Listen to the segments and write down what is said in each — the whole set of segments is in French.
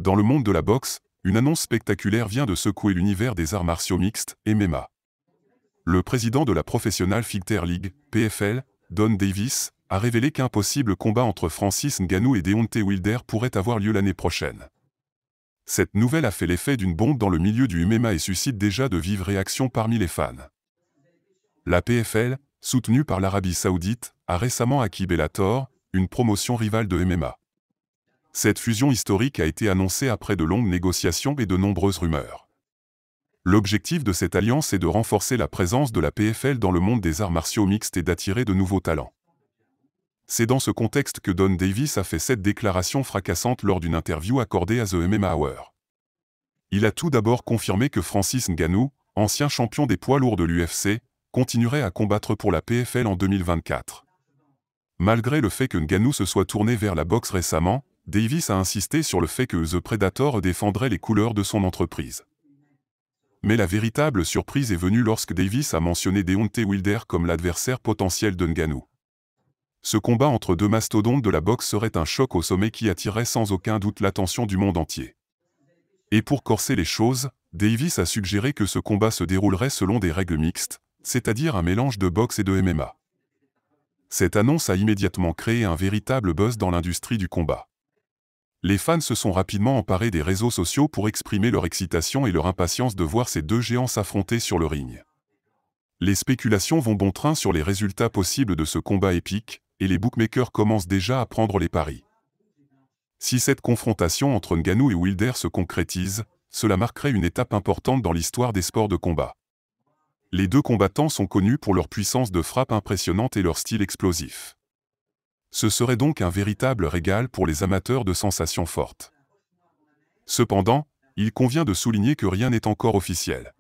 Dans le monde de la boxe, une annonce spectaculaire vient de secouer l'univers des arts martiaux mixtes, MMA. Le président de la Professional Fighter League, PFL, Don Davis, a révélé qu'un possible combat entre Francis Ngannou et Deontay Wilder pourrait avoir lieu l'année prochaine. Cette nouvelle a fait l'effet d'une bombe dans le milieu du MMA et suscite déjà de vives réactions parmi les fans. La PFL, soutenue par l'Arabie Saoudite, a récemment acquis Bellator, une promotion rivale de MMA. Cette fusion historique a été annoncée après de longues négociations et de nombreuses rumeurs. L'objectif de cette alliance est de renforcer la présence de la PFL dans le monde des arts martiaux mixtes et d'attirer de nouveaux talents. C'est dans ce contexte que Don Davis a fait cette déclaration fracassante lors d'une interview accordée à The MMA Hour. Il a tout d'abord confirmé que Francis Ngannou, ancien champion des poids lourds de l'UFC, continuerait à combattre pour la PFL en 2024. Malgré le fait que Ngannou se soit tourné vers la boxe récemment, Davis a insisté sur le fait que The Predator défendrait les couleurs de son entreprise. Mais la véritable surprise est venue lorsque Davis a mentionné Deontay Wilder comme l'adversaire potentiel de Ngannou. Ce combat entre deux mastodontes de la boxe serait un choc au sommet qui attirerait sans aucun doute l'attention du monde entier. Et pour corser les choses, Davis a suggéré que ce combat se déroulerait selon des règles mixtes, c'est-à-dire un mélange de boxe et de MMA. Cette annonce a immédiatement créé un véritable buzz dans l'industrie du combat. Les fans se sont rapidement emparés des réseaux sociaux pour exprimer leur excitation et leur impatience de voir ces deux géants s'affronter sur le ring. Les spéculations vont bon train sur les résultats possibles de ce combat épique, et les bookmakers commencent déjà à prendre les paris. Si cette confrontation entre Ngannou et Wilder se concrétise, cela marquerait une étape importante dans l'histoire des sports de combat. Les deux combattants sont connus pour leur puissance de frappe impressionnante et leur style explosif. Ce serait donc un véritable régal pour les amateurs de sensations fortes. Cependant, il convient de souligner que rien n'est encore officiel.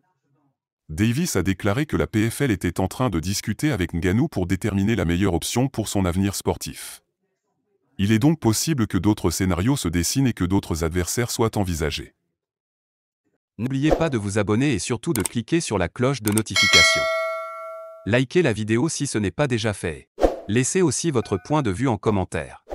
Davis a déclaré que la PFL était en train de discuter avec Ngannou pour déterminer la meilleure option pour son avenir sportif. Il est donc possible que d'autres scénarios se dessinent et que d'autres adversaires soient envisagés. N'oubliez pas de vous abonner et surtout de cliquer sur la cloche de notification. Likez la vidéo si ce n'est pas déjà fait. Laissez aussi votre point de vue en commentaire.